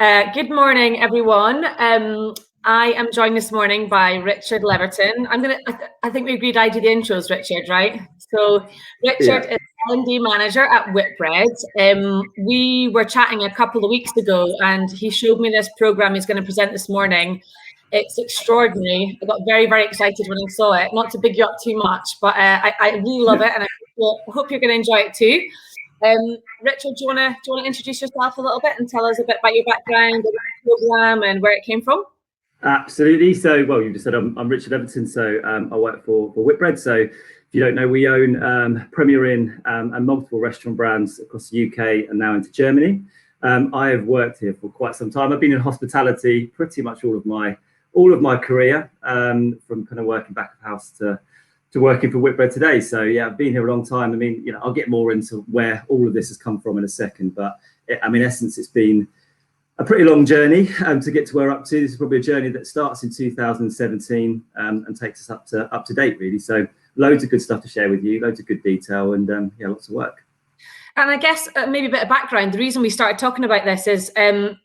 Good morning, everyone. I am joined this morning by Richard Leverton. I think we agreed I do the intros, Richard, right? So Richard is L&D manager at Whitbread. We were chatting a couple of weeks ago and he showed me this program he's going to present this morning. It's extraordinary. I got very, very excited when I saw it. Not to big you up too much, but I really love it, and I hope you're going to enjoy it too. Richard, do you want to introduce yourself a little bit and tell us a bit about your background, the program, and where it came from? Absolutely. So, well, you just said I'm Richard Leverton. So I work for Whitbread. So if you don't know, we own Premier Inn and multiple restaurant brands across the UK and now into Germany. I have worked here for quite some time. I've been in hospitality pretty much all of my career, from kind of working back of house to working for Whitbread today. So yeah, I've been here a long time. I mean, I'll get more into where all of this has come from in a second, but in essence, it's been a pretty long journey to get to where we're up to. This is probably a journey that starts in 2017 and takes us up to date, really. So loads of good stuff to share with you, loads of good detail, and yeah, lots of work. And I guess maybe a bit of background. The reason we started talking about this is a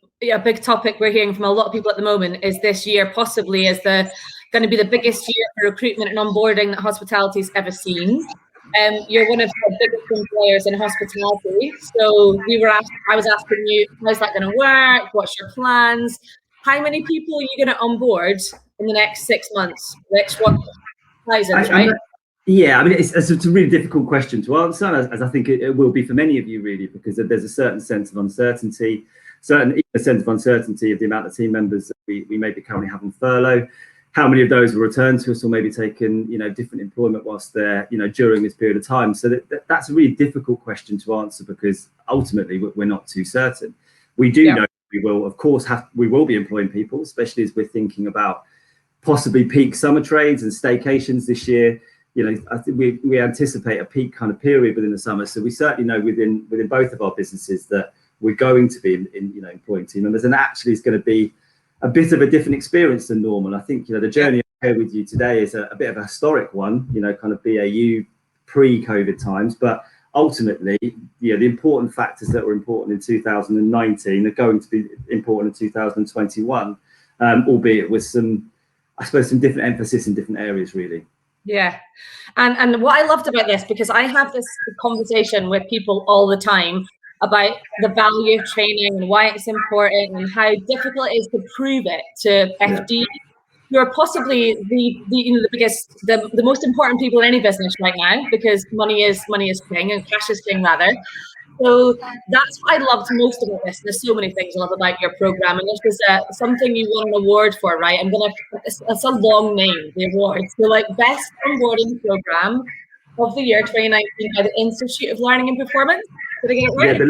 big topic we're hearing from a lot of people at the moment is this year possibly is going to be the biggest year for recruitment and onboarding that hospitality's ever seen. You're one of the biggest employers in hospitality. So I was asking you, how's that going to work? What's your plans? How many people are you going to onboard in the next 6 months? Rich, what thousands, right? Yeah, I mean, it's a really difficult question to answer, as I think it will be for many of you, really, because there's a certain sense of uncertainty, a sense of uncertainty of the amount of team members that we maybe currently have on furlough. How many of those will return to us or maybe taken, different employment whilst they're, during this period of time? So that's a really difficult question to answer because ultimately we're not too certain. We do know we will, of course, we will be employing people, especially as we're thinking about possibly peak summer trades and staycations this year. I think we anticipate a peak kind of period within the summer. So we certainly know within both of our businesses that we're going to be employing team members, and actually it's going to be a bit of a different experience than normal. I think the journey I share with you today is a bit of a historic one, kind of BAU pre-COVID times, but ultimately the important factors that were important in 2019 are going to be important in 2021, albeit with some different emphasis in different areas, really. Yeah. And what I loved about this, because I have this conversation with people all the time about the value of training and why it's important and how difficult it is to prove it to FD. You're possibly the biggest, the most important people in any business right now, because money is king and cash is king rather. So that's what I loved most about this. There's so many things I love about your program, and this is something you won an award for, right? It's a long name, the award. So like best onboarding program of the year 2019 by the Institute of Learning and Performance. Did I get it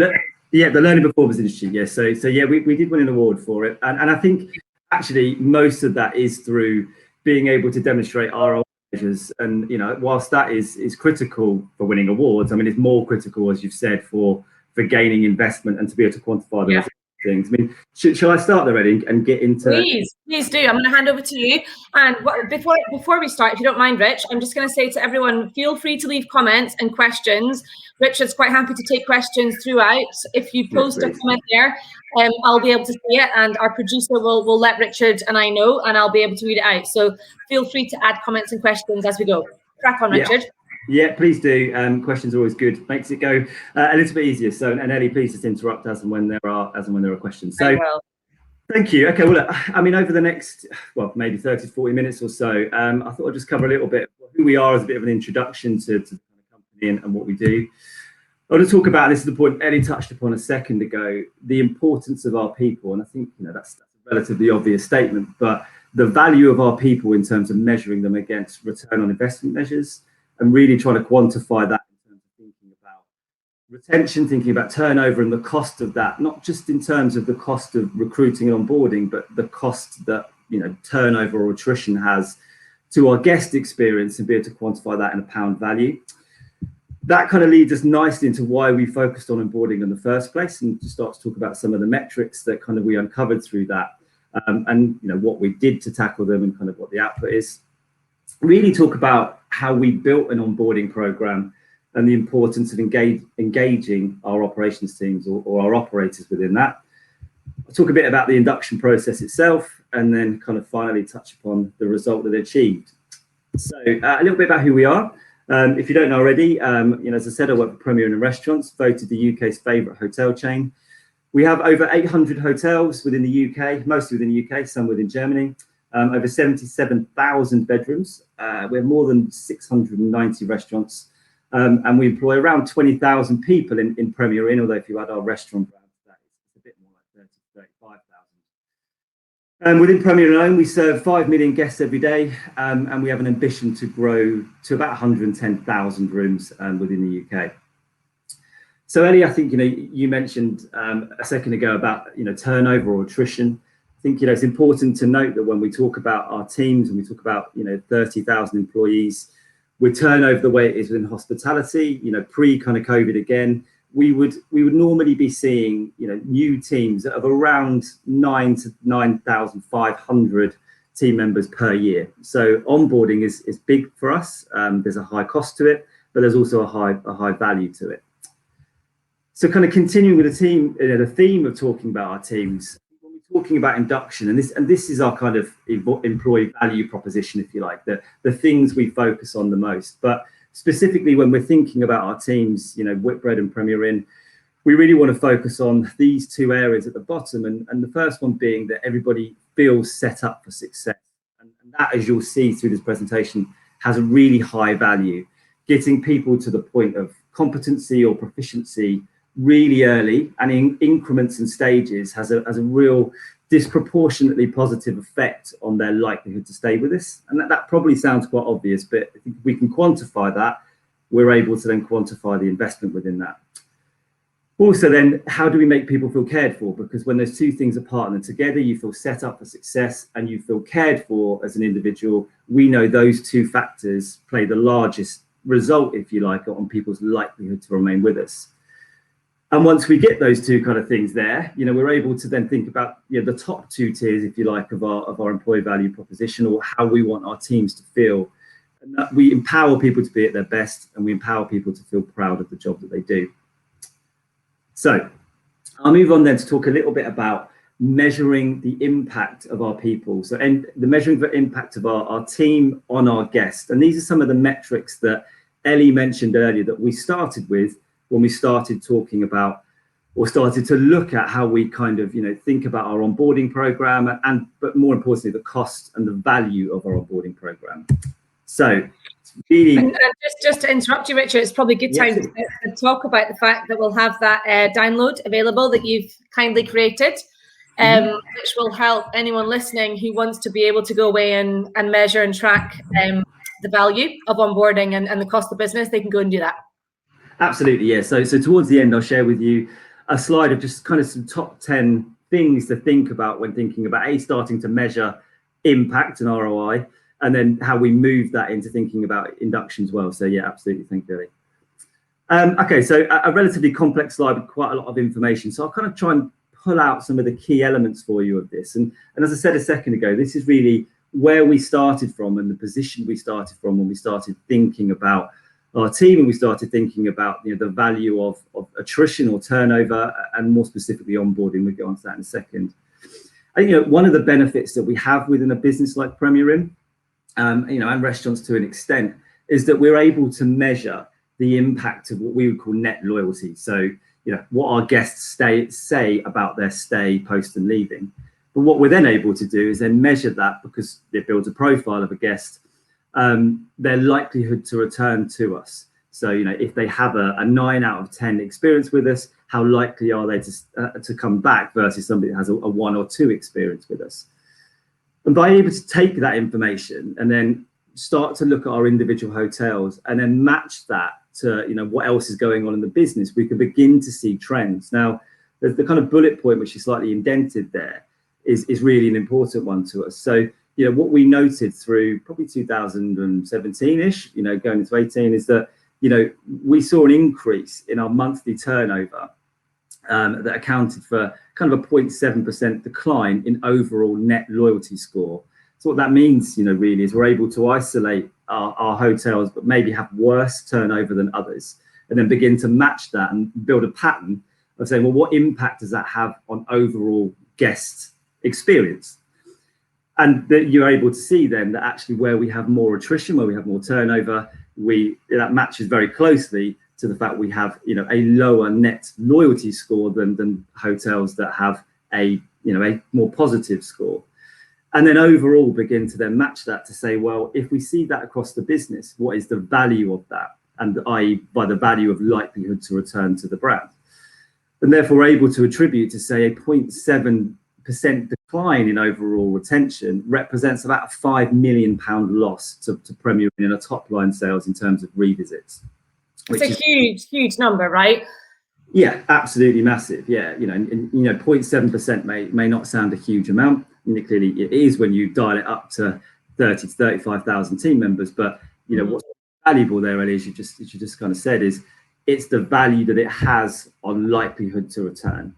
right? The Learning Performance Institute. Yes. So yeah, we did win an award for it, and I think actually most of that is through being able to demonstrate ROI measures. And whilst that is critical for winning awards, I mean it's more critical, as you've said, for gaining investment and to be able to quantify those things. I mean, shall I start there, Eddie, and get into? Please do. I'm going to hand over to you. And before we start, if you don't mind, Rich, I'm just going to say to everyone, feel free to leave comments and questions. Richard's quite happy to take questions throughout. If you post a comment there, I'll be able to see it, and our producer will let Richard and I know, and I'll be able to read it out. So feel free to add comments and questions as we go. Crack on, Richard. Yeah, please do. Questions are always good. Makes it go a little bit easier. So, and Ellie, please just interrupt as and when there are questions. So, thank you. Okay, well, I mean, over the next, maybe 30 to 40 minutes or so, I thought I'd just cover a little bit who we are as a bit of an introduction to the company and what we do. I want to talk about, and this is the point Ellie touched upon a second ago, the importance of our people. And I think, that's a relatively obvious statement, but the value of our people in terms of measuring them against return on investment measures, and really trying to quantify that in terms of thinking about retention, thinking about turnover and the cost of that, not just in terms of the cost of recruiting and onboarding, but the cost that turnover or attrition has to our guest experience, and be able to quantify that in a pound value. That kind of leads us nicely into why we focused on onboarding in the first place, and to start to talk about some of the metrics that kind of we uncovered through that, and what we did to tackle them and kind of what the output is. Really talk about how we built an onboarding program and the importance of engaging our operations teams or our operators within that. I'll talk a bit about the induction process itself, and then kind of finally touch upon the result that it achieved. So a little bit about who we are. If you don't know already, as I said, I work for Premier Inn Restaurants, voted the UK's favourite hotel chain. We have over 800 hotels within the UK, mostly within the UK, some within Germany, over 77,000 bedrooms. We have more than 690 restaurants, and we employ around 20,000 people in Premier Inn, although if you add our restaurant brand to that, it's a bit more like 30,000 to 35,000. Within Premier Inn alone, we serve 5 million guests every day, and we have an ambition to grow to about 110,000 rooms within the UK. So Ellie, I think you mentioned a second ago about turnover or attrition. I think it's important to note that when we talk about our teams and we talk about 30,000 employees, with turnover the way it is within hospitality, pre kind of COVID again, we would normally be seeing new teams of around 9,000 to 9,500 team members per year. So onboarding is big for us. There's a high cost to it, but there's also a high value to it. So kind of continuing with the theme of talking about our teams, when we're talking about induction, and this is our kind of employee value proposition, if you like, the things we focus on the most. But specifically when we're thinking about our teams, Whitbread and Premier Inn, we really want to focus on these two areas at the bottom. And the first one being that everybody feels set up for success. And that, as you'll see through this presentation, has a really high value. Getting people to the point of competency or proficiency really early and in increments and stages has a real disproportionately positive effect on their likelihood to stay with us. And that probably sounds quite obvious, but if we can quantify that, we're able to then quantify the investment within that. Also then, how do we make people feel cared for? Because when those two things are partnered together, you feel set up for success and you feel cared for as an individual. We know those two factors play the largest result, if you like, on people's likelihood to remain with us. And once we get those two kind of things there, we're able to then think about the top two tiers, if you like, of our employee value proposition, or how we want our teams to feel. And that we empower people to be at their best, and we empower people to feel proud of the job that they do. So I'll move on then to talk a little bit about measuring the impact of our people. So, and the measuring the impact of our team on our guests. And these are some of the metrics that Ellie mentioned earlier that we started with when we started talking about, or started to look at how we kind of, think about our onboarding program, but more importantly, the cost and the value of our onboarding program. So really, and just to interrupt you, Richard, it's probably a good time to talk about the fact that we'll have that download available that you've kindly created, which will help anyone listening who wants to be able to go away and measure and track the value of onboarding and the cost of business. They can go and do that. Absolutely, yeah. So towards the end, I'll share with you a slide of just kind of some top 10 things to think about when thinking about starting to measure impact and ROI, and then how we move that into thinking about induction as well. So yeah, absolutely. Thank you, Ellie. Okay, so a relatively complex slide with quite a lot of information. So I'll kind of try and pull out some of the key elements for you of this. And as I said a second ago, this is really where we started from and the position we started from when we started thinking about our team, and we started thinking about the value of attrition or turnover, and more specifically onboarding. We'll get onto that in a second. I think one of the benefits that we have within a business like Premier Inn, and restaurants to an extent, is that we're able to measure the impact of what we would call net loyalty. So what our guests say about their stay, post and leaving. But what we're then able to do is then measure that, because it builds a profile of a guest, their likelihood to return to us. So, if they have a 9 out of 10 experience with us, how likely are they to come back versus somebody that has a 1 or 2 experience with us? And by able to take that information and then start to look at our individual hotels and then match that to, what else is going on in the business, we can begin to see trends. Now, the kind of bullet point, which is slightly indented there, is really an important one to us. So, what we noted through probably 2017-ish, going into 18, is that, we saw an increase in our monthly turnover that accounted for kind of a 0.7% decline in overall net loyalty score. So what that means, really, is we're able to isolate our hotels, but maybe have worse turnover than others, and then begin to match that and build a pattern of saying, well, what impact does that have on overall guest experience. And that you're able to see then that actually where we have more attrition, where we have more turnover, that matches very closely to the fact we have, you know, a lower net loyalty score than hotels that have a, you know, a more positive score. And then overall begin to then match that to say, well, if we see that across the business, what is the value of that? And i.e. by the value of likelihood to return to the brand. And therefore able to attribute to say a 0.7% decline in overall retention represents about a £5 million loss to Premier Inn in a top line sales in terms of revisits. It's a huge number, right? Yeah, absolutely massive. Yeah, you know, and you know, 0.7% may not sound a huge amount. And clearly it is when you dial it up to 30 to 35,000 team members. But you know, what's valuable there, Ellie, as you just kind of said, is it's the value that it has on likelihood to return.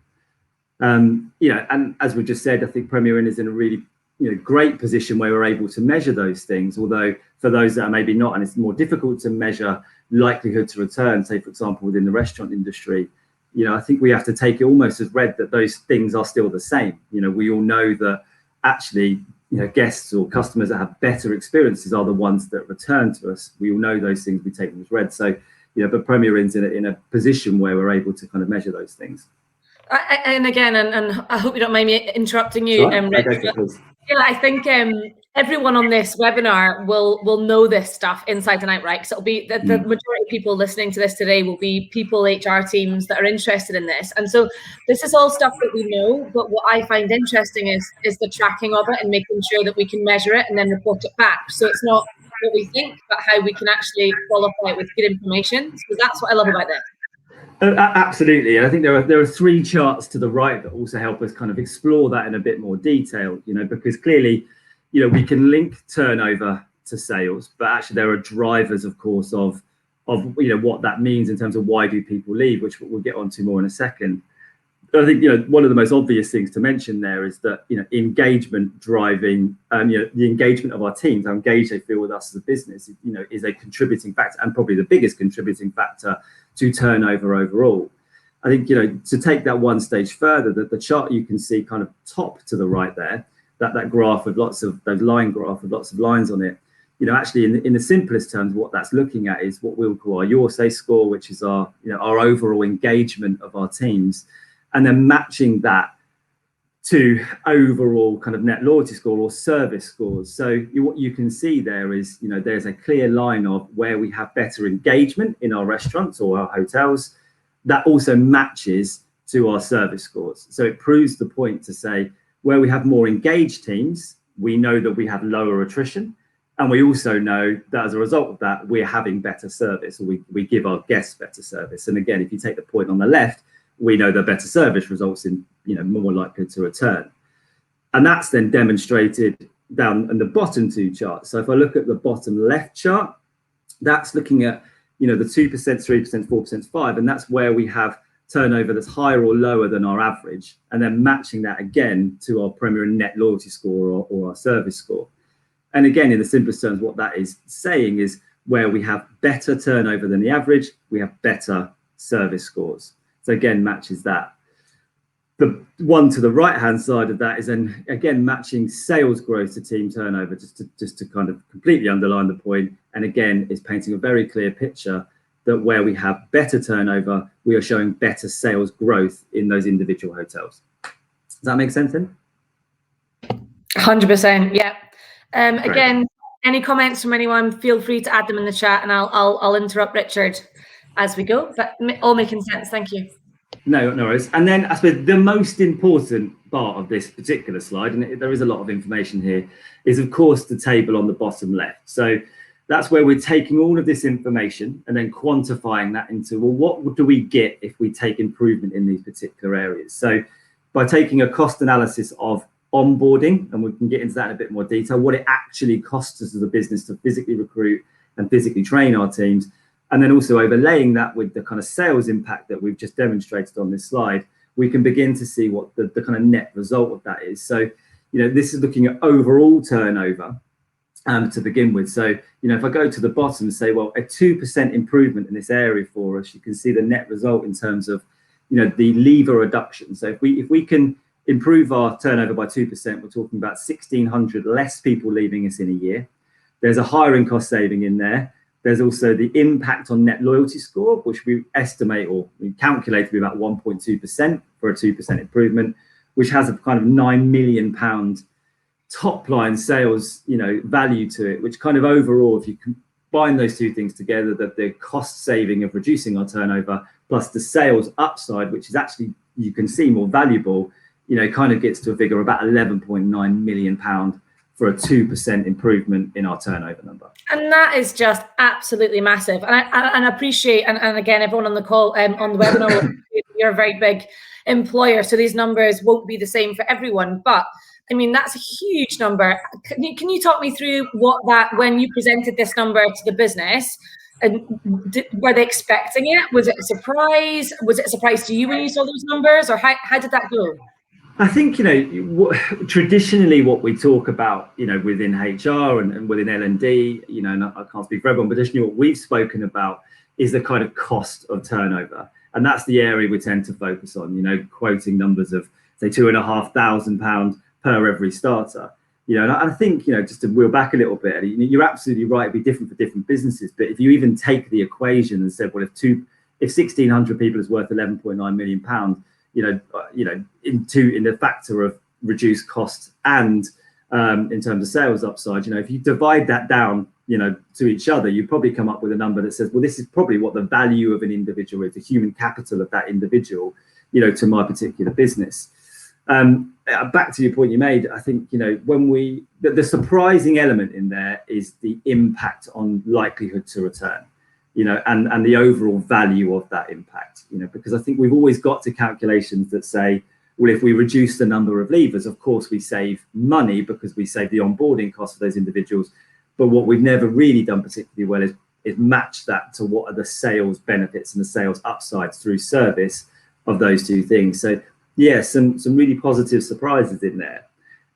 You know, and as we just said, I think Premier Inn is in a really, you know, great position where we're able to measure those things. Although for those that are maybe not, and it's more difficult to measure likelihood to return, say for example within the restaurant industry, you know, I think we have to take it almost as read that those things are still the same. You know, we all know that actually, you know, guests or customers that have better experiences are the ones that return to us. We all know those things, we take them as read. So, you know, but Premier Inn's in a position where we're able to kind of measure those things. And again, and I hope you don't mind me interrupting you, Rich. Yeah, I think everyone on this webinar will know this stuff inside and out, right? Because it'll be the majority of people listening to this today will be people, HR teams that are interested in this. And so this is all stuff that we know, but what I find interesting is the tracking of it and making sure that we can measure it and then report it back. So it's not what we think, but how we can actually qualify it with good information. So that's what I love about this. Absolutely, and I think there are three charts to the right that also help us kind of explore that in a bit more detail. You know, because clearly, you know, we can link turnover to sales, but actually there are drivers, of course, of you know what that means in terms of why do people leave, which we'll get onto more in a second. I think, you know, one of the most obvious things to mention there is that, you know, engagement driving, you know, the engagement of our teams, how engaged they feel with us as a business, you know, is a contributing factor and probably the biggest contributing factor to turnover overall. I think, you know, to take that one stage further, that the chart you can see kind of top to the right there, that graph with lots of those line graph with lots of lines on it, you know, actually in the simplest terms, what that's looking at is what we'll call our Your Say score, which is our, you know, our overall engagement of our teams. And then matching that to overall kind of net loyalty score or service scores. So what you can see there is, you know, there's a clear line of where we have better engagement in our restaurants or our hotels that also matches to our service scores. So it proves the point to say where we have more engaged teams, we know that we have lower attrition. And we also know that as a result of that, we're having better service, or we give our guests better service. And again, if you take the point on the left, we know that better service results in, you know, more likely to return. And that's then demonstrated down in the bottom two charts. So if I look at the bottom left chart, that's looking at, you know, the 2%, 3%, 4%, 5%, and that's where we have turnover that's higher or lower than our average, and then matching that again to our Premier Inn net loyalty score or our service score. And again, in the simplest terms, what that is saying is where we have better turnover than the average, we have better service scores. So again, matches that. The one to the right-hand side of that is then again matching sales growth to team turnover, just to kind of completely underline the point. And again, is painting a very clear picture that where we have better turnover, we are showing better sales growth in those individual hotels. Does that make sense then? 100%. Yeah. Again, any comments from anyone? Feel free to add them in the chat, and I'll interrupt Richard as we go. But all making sense. Thank you. No worries. And then I suppose the most important part of this particular slide, and there is a lot of information here, is of course the table on the bottom left. So that's where we're taking all of this information and then quantifying that into, well, what do we get if we take improvement in these particular areas? So by taking a cost analysis of onboarding, and we can get into that in a bit more detail, what it actually costs us as a business to physically recruit and physically train our teams, and then also overlaying that with the kind of sales impact that we've just demonstrated on this slide, we can begin to see what the kind of net result of that is. So, you know, this is looking at overall turnover to begin with. So, you know, if I go to the bottom and say, well, a 2% improvement in this area for us, you can see the net result in terms of, you know, the lever reduction. So if we can improve our turnover by 2%, we're talking about 1,600 less people leaving us in a year. There's a hiring cost saving in there. There's also the impact on net loyalty score, which we estimate or we calculate to be about 1.2% for a 2% improvement, which has a kind of £9 million top line sales, value to it, which kind of overall, if you combine those two things together, that the cost saving of reducing our turnover plus the sales upside, which is actually, you can see, more valuable, kind of gets to a figure of about £11.9 million for a 2% improvement in our turnover number. And that is just absolutely massive. And I appreciate, and again, everyone on the call, on the webinar, you're a very big employer, so these numbers won't be the same for everyone. But I mean, that's a huge number. Can you talk me through when you presented this number to the business, and were they expecting it? Was it a surprise? Was it a surprise to you when you saw those numbers, or how did that go? I think, traditionally what we talk about, within HR and within L&D, and I can't speak for everyone, but traditionally what we've spoken about is the kind of cost of turnover. And that's the area we tend to focus on, quoting numbers of, say, £2,500 per every starter. And I think, just to wheel back a little bit, you're absolutely right, it'd be different for different businesses. But if you even take the equation and said, well, if 1,600 people is worth £11.9 million, in the factor of reduced costs and in terms of sales upside, if you divide that down, to each other, you probably come up with a number that says, well, this is probably what the value of an individual is, the human capital of that individual, to my particular business. Back to your point you made, I think, when the surprising element in there is the impact on likelihood to return. And the overall value of that impact, because I think we've always got to calculations that say, well, if we reduce the number of leavers, of course, we save money because we save the onboarding costs of those individuals. But what we've never really done particularly well is match that to what are the sales benefits and the sales upsides through service of those two things. So, yeah, some really positive surprises in there.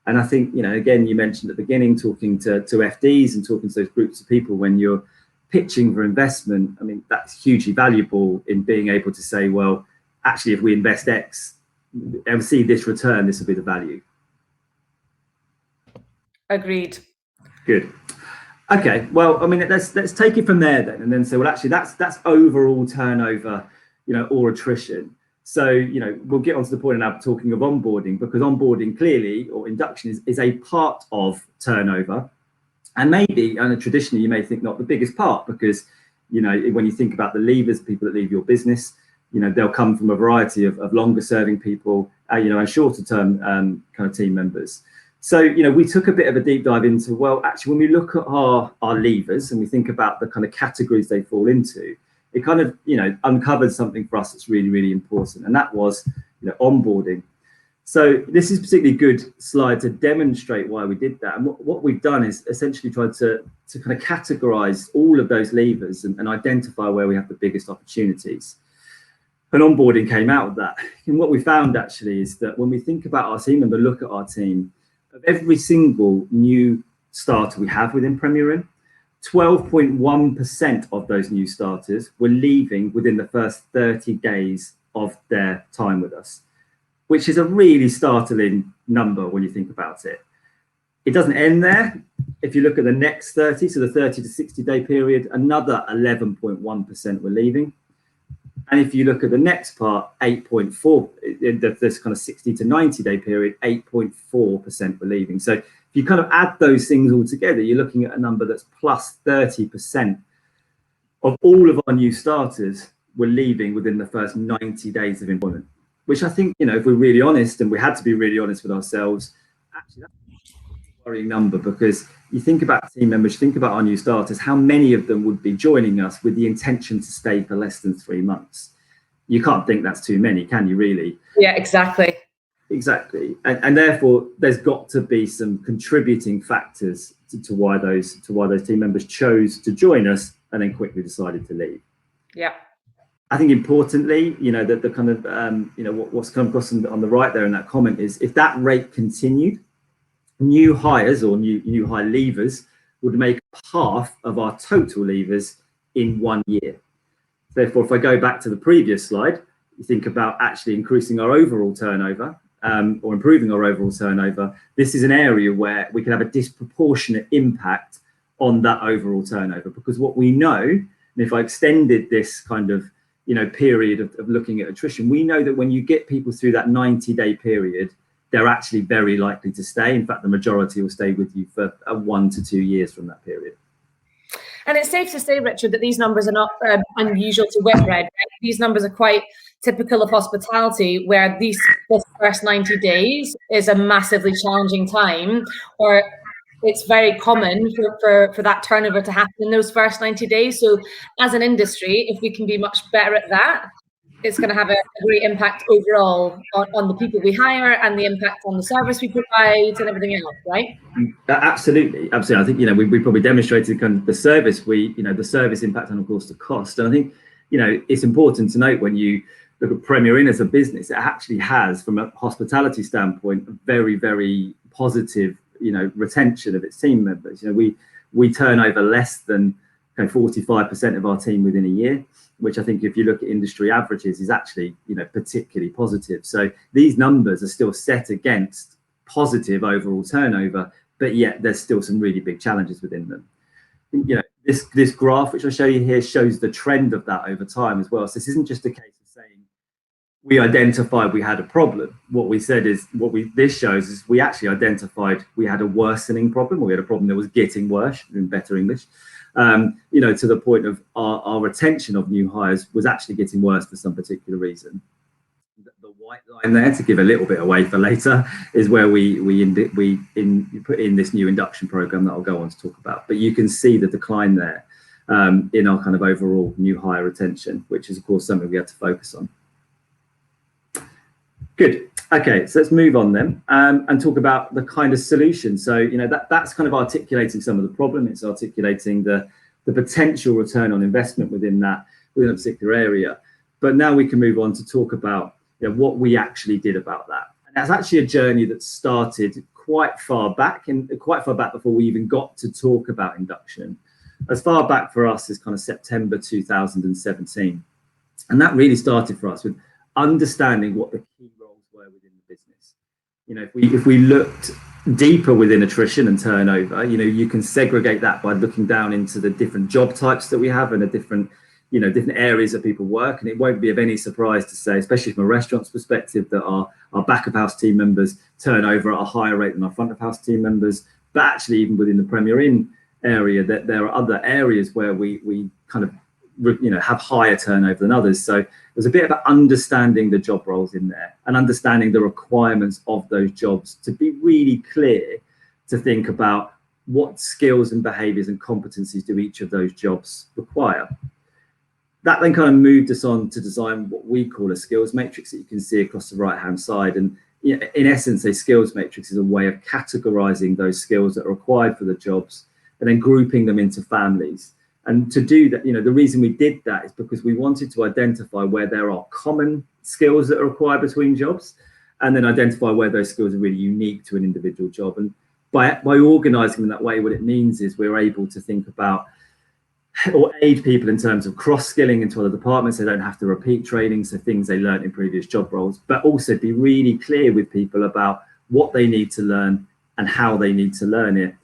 And I think, again, you mentioned at the beginning, talking to FDs and talking to those groups of people when you're pitching for investment, I mean, that's hugely valuable in being able to say, well, actually, if we invest X and see this return, this will be the value. Agreed. Good. Okay. Well, I mean, let's take it from there then, and then say, well, actually, that's overall turnover, or attrition. So, we'll get onto the point now talking of onboarding, because onboarding clearly, or induction, is a part of turnover. And maybe, and traditionally, you may think not the biggest part, because, when you think about the leavers, people that leave your business, they'll come from a variety of longer serving people, and shorter term kind of team members. So, we took a bit of a deep dive into, well, actually, when we look at our leavers and we think about the kind of categories they fall into, it kind of, uncovered something for us that's really, really important. And that was, onboarding. So this is a particularly good slide to demonstrate why we did that. And what we've done is essentially tried to kind of categorize all of those levers and identify where we have the biggest opportunities. And onboarding came out of that. And what we found actually is that when we think about our team and we look at our team, of every single new starter we have within Premier Inn, 12.1% of those new starters were leaving within the first 30 days of their time with us, which is a really startling number when you think about it. It doesn't end there. If you look at the next 30, so the 30 to 60 day period, another 11.1% were leaving. And if you look at the next part, 8.4, this kind of 60 to 90 day period, 8.4% were leaving. So if you kind of add those things all together, you're looking at a number that's plus 30% of all of our new starters were leaving within the first 90 days of employment. Which I think, if we're really honest, and we had to be really honest with ourselves, actually that's a worrying number, because you think about team members, you think about our new starters, how many of them would be joining us with the intention to stay for less than 3 months? You can't think that's too many, can you really? Yeah, exactly. Exactly. And therefore, there's got to be some contributing factors to why those team members chose to join us and then quickly decided to leave. Yeah. I think importantly, that the kind of, what's come across on the right there in that comment is, if that rate continued, new hires or new hire leavers would make half of our total leavers in 1 year. Therefore, if I go back to the previous slide, you think about actually increasing our overall turnover, or improving our overall turnover, this is an area where we can have a disproportionate impact on that overall turnover. Because what we know, and if I extended this kind of period of looking at attrition, we know that when you get people through that 90-day period, they're actually very likely to stay. In fact, the majority will stay with you for 1 to 2 years from that period. And it's safe to say, Richard, that these numbers are not unusual to Whitbread. Right? These numbers are quite typical of hospitality, where this first 90 days is a massively challenging time, or it's very common for that turnover to happen in those first 90 days. So as an industry, if we can be much better at that, it's going to have a great impact overall on the people we hire and the impact on the service we provide and everything else, right? Absolutely. I think we probably demonstrated kind of the service the service impact and of course the cost. And I think it's important to note when you look at Premier Inn as a business, it actually has, from a hospitality standpoint, a very, very positive retention of its team members. We turn over less than 45% of our team within a year, which I think if you look at industry averages is actually particularly positive. So these numbers are still set against positive overall turnover, but yet there's still some really big challenges within them. This graph which I show you here shows the trend of that over time as well. So this isn't just a case of saying we identified we had a problem. What we said is this shows is we actually identified we had a worsening problem, or we had a problem that was getting worse, in better English. To the point of our retention of new hires was actually getting worse for some particular reason. The white line there, to give a little bit away for later, is where we put in this new induction program that I'll go on to talk about. But you can see the decline there in our kind of overall new hire retention, which is of course something we had to focus on. Good. Okay, so let's move on then and talk about the kind of solution. So, that's kind of articulating some of the problem. It's articulating the potential return on investment within a particular area. But now we can move on to talk about what we actually did about that. And that's actually a journey that started quite far back before we even got to talk about induction. As far back for us as kind of September 2017. And that really started for us with understanding what the key roles were within the business. If we looked deeper within attrition and turnover, you can segregate that by looking down into the different job types that we have and the different areas that people work. And it won't be of any surprise to say, especially from a restaurant's perspective, that our back of house team members turn over at a higher rate than our front of house team members. But actually, even within the Premier Inn area, that there are other areas where we kind of have higher turnover than others. So there's a bit about understanding the job roles in there and understanding the requirements of those jobs to be really clear, to think about what skills and behaviors and competencies do each of those jobs require. That then kind of moved us on to design what we call a skills matrix that you can see across the right hand side. And in essence, a skills matrix is a way of categorizing those skills that are required for the jobs and then grouping them into families. And to do that, the reason we did that is because we wanted to identify where there are common skills that are required between jobs, and then identify where those skills are really unique to an individual job. And by organizing them that way, what it means is we're able to think about or aid people in terms of cross-skilling into other departments. They don't have to repeat training, so things they learned in previous job roles, but also be really clear with people about what they need to learn and how they need to learn it.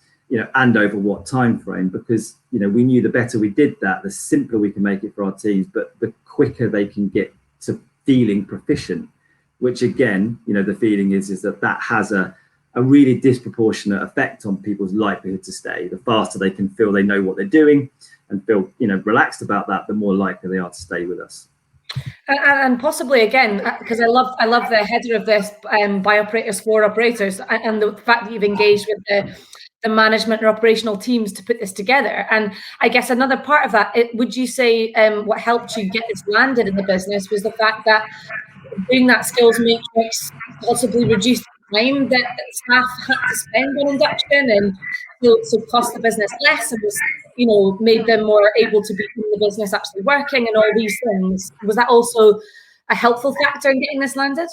And over what time frame, because we knew the better we did that, the simpler we can make it for our teams, but the quicker they can get to feeling proficient, which again, the feeling is that has a really disproportionate effect on people's likelihood to stay. The faster they can feel they know what they're doing and feel relaxed about that, the more likely they are to stay with us. And possibly again, because I love the header of this by operators for operators, and the fact that you've engaged with the management and operational teams to put this together. And I guess another part of that, would you say what helped you get this landed in the business was the fact that doing that skills matrix possibly reduced the time that staff had to spend on induction, and so cost the business less, and was made them more able to be in the business actually working and all these things. Was that also a helpful factor in getting this landed?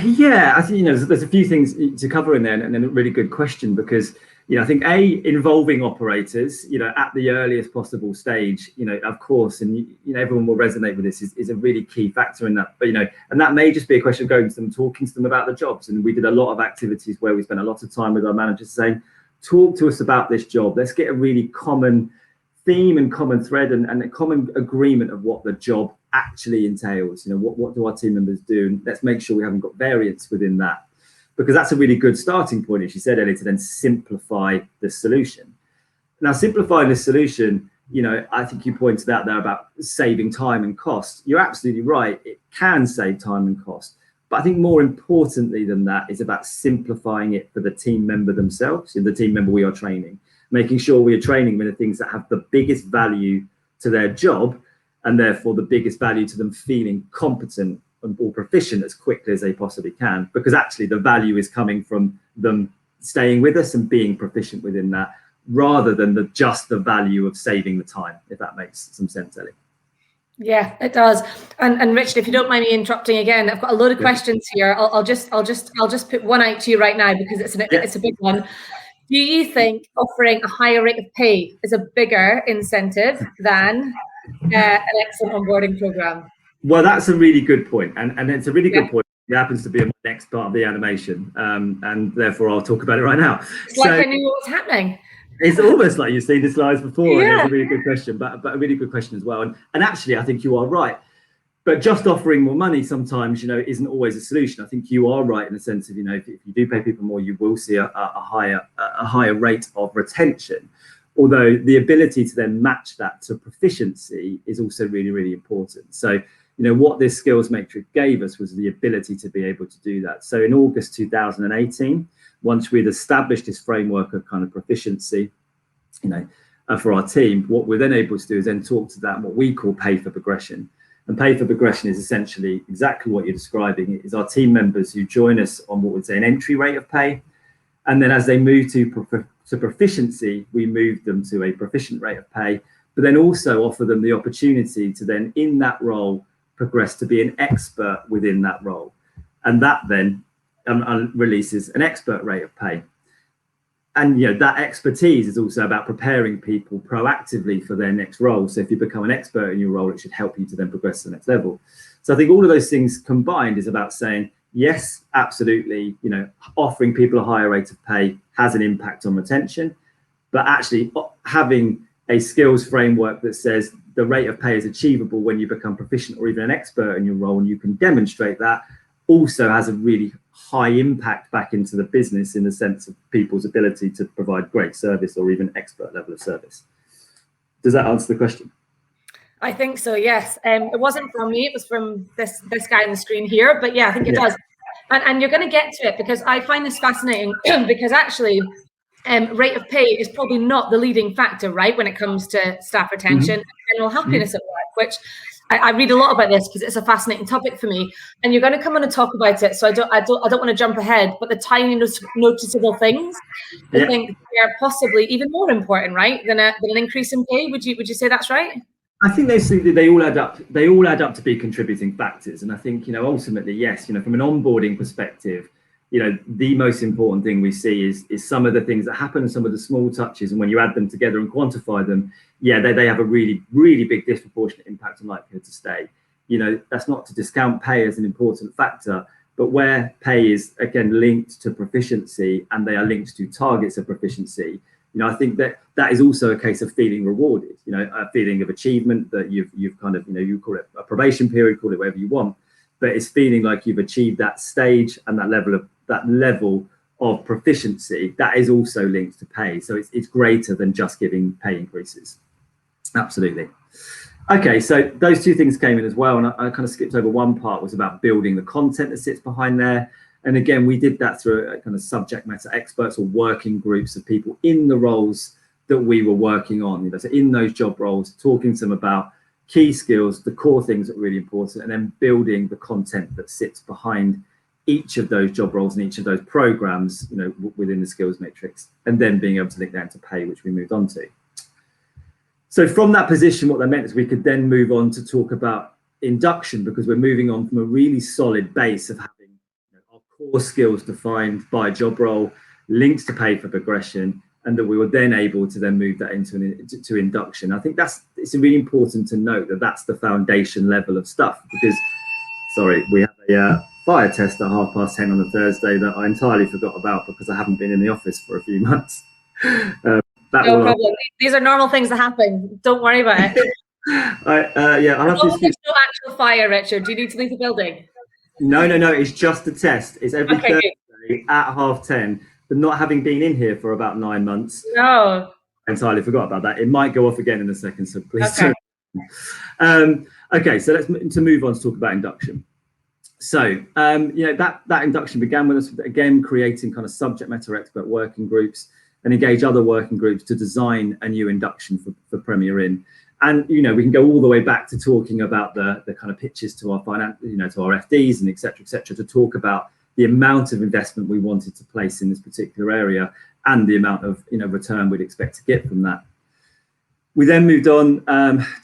Yeah, I think there's a few things to cover in there, and then a really good question, because I think involving operators, at the earliest possible stage, of course, and everyone will resonate with this, is a really key factor in that. But and that may just be a question of going to them, talking to them about the jobs. And we did a lot of activities where we spent a lot of time with our managers saying, talk to us about this job. Let's get a really common theme and common thread and a common agreement of what the job actually entails. What do our team members do? And let's make sure we haven't got variance within that. Because that's a really good starting point, as you said, Ellie, to then simplify the solution. Now, simplifying the solution, I think you pointed out there about saving time and cost. You're absolutely right. It can save time and cost. But I think more importantly than that is about simplifying it for the team member themselves, the team member we are training, making sure we are training with the things that have the biggest value to their job and therefore the biggest value to them feeling competent or proficient as quickly as they possibly can, because actually the value is coming from them staying with us and being proficient within that, rather than just the value of saving the time, if that makes some sense, Ellie. Yeah, it does. And Richard, if you don't mind me interrupting again, I've got a load of questions here. I'll just put one out to you right now because it's a big one. Do you think offering a higher rate of pay is a bigger incentive than an excellent onboarding program? Well, that's a really good point, and it's a really good point. It happens to be in my next part of the animation, and therefore I'll talk about it right now. It's like I knew what was happening. It's almost like you've seen the slides before, Yeah. and it's a really good question, but a really good question as well. And actually, I think you are right. But just offering more money sometimes, isn't always a solution. I think you are right in the sense of, if you do pay people more, you will see a higher rate of retention. Although the ability to then match that to proficiency is also really, really important. So, what this skills matrix gave us was the ability to be able to do that. So in August 2018, once we'd established this framework of kind of proficiency, for our team, what we're then able to do is then talk to that, what we call pay for progression. And pay for progression is essentially exactly what you're describing. It is our team members who join us on what we'd say an entry rate of pay. And then as they move to proficiency, we move them to a proficient rate of pay, but then also offer them the opportunity to then in that role progress to be an expert within that role. And that then releases an expert rate of pay. And that expertise is also about preparing people proactively for their next role. So if you become an expert in your role, it should help you to then progress to the next level. So I think all of those things combined is about saying, yes, absolutely, offering people a higher rate of pay has an impact on retention, but actually having a skills framework that says the rate of pay is achievable when you become proficient or even an expert in your role, and you can demonstrate that, also has a really high impact back into the business in the sense of people's ability to provide great service or even expert level of service. Does that answer the question? I think so, yes. It wasn't from me, it was from this guy on the screen here, but yeah, I think it does. And you're going to get to it because I find this fascinating because actually rate of pay is probably not the leading factor, right, when it comes to staff retention and general happiness at work, which I read a lot about this because it's a fascinating topic for me. And you're going to come on and talk about it, so I don't want to jump ahead, but the tiny noticeable things, I think they're possibly even more important, right, than an increase in pay. Would you say that's right? I think they all add up. They all add up to be contributing factors, and I think ultimately, yes, from an onboarding perspective, the most important thing we see is some of the things that happen and some of the small touches, and when you add them together and quantify them, they have a really, really big disproportionate impact on likelihood to stay. That's not to discount pay as an important factor, but where pay is again linked to proficiency and they are linked to targets of proficiency, I think that is also a case of feeling rewarded, a feeling of achievement that you've kind of, you call it a probation period, call it whatever you want, but it's feeling like you've achieved that stage and that level of proficiency that is also linked to pay. So it's greater than just giving pay increases. Absolutely. Okay, so those two things came in as well, and I kind of skipped over one part, was about building the content that sits behind there. And again, we did that through a kind of subject matter experts or working groups of people in the roles that we were working on. So in those job roles, talking to them about key skills, the core things that are really important, and then building the content that sits behind each of those job roles and each of those programs, within the skills matrix, and then being able to link that to pay, which we moved on to. So from that position, what that meant is we could then move on to talk about induction, because we're moving on from a really solid base of having our core skills defined by job role, linked to pay for progression, and that we were then able to then move that into induction. I think it's really important to note that that's the foundation level of stuff, because, sorry, we have a fire test at 10:30 on a Thursday that I entirely forgot about because I haven't been in the office for a few months. No problem. These are normal things that happen. Don't worry about it. I'll have to. There's no actual fire, Richard. Do you need to leave the building? No. It's just a test. It's every Thursday at 10:30. But not having been in here for about 9 months, no, I entirely forgot about that. It might go off again in a second, so please. Okay. Okay, so let's move on to talk about induction. So, that induction began with us, again, creating kind of subject matter expert working groups and engage other working groups to design a new induction for Premier Inn. And, we can go all the way back to talking about the kind of pitches to our to our FDs and et cetera, to talk about the amount of investment we wanted to place in this particular area and the amount of, return we'd expect to get from that. We then moved on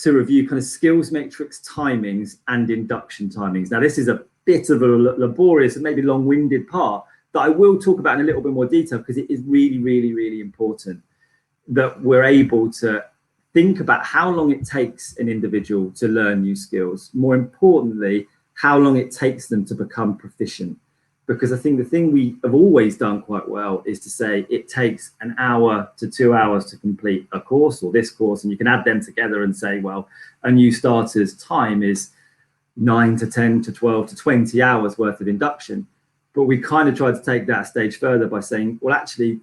to review kind of skills matrix timings and induction timings. Now, this is a bit of a laborious and maybe long-winded part that I will talk about in a little bit more detail, because it is really, really, really important that we're able to think about how long it takes an individual to learn new skills. More importantly, how long it takes them to become proficient. Because I think the thing we have always done quite well is to say it takes 1 hour to 2 hours to complete a course or this course, and you can add them together and say, well, a new starter's time is 9 to 10 to 12 to 20 hours worth of induction. But we kind of tried to take that a stage further by saying, well, actually,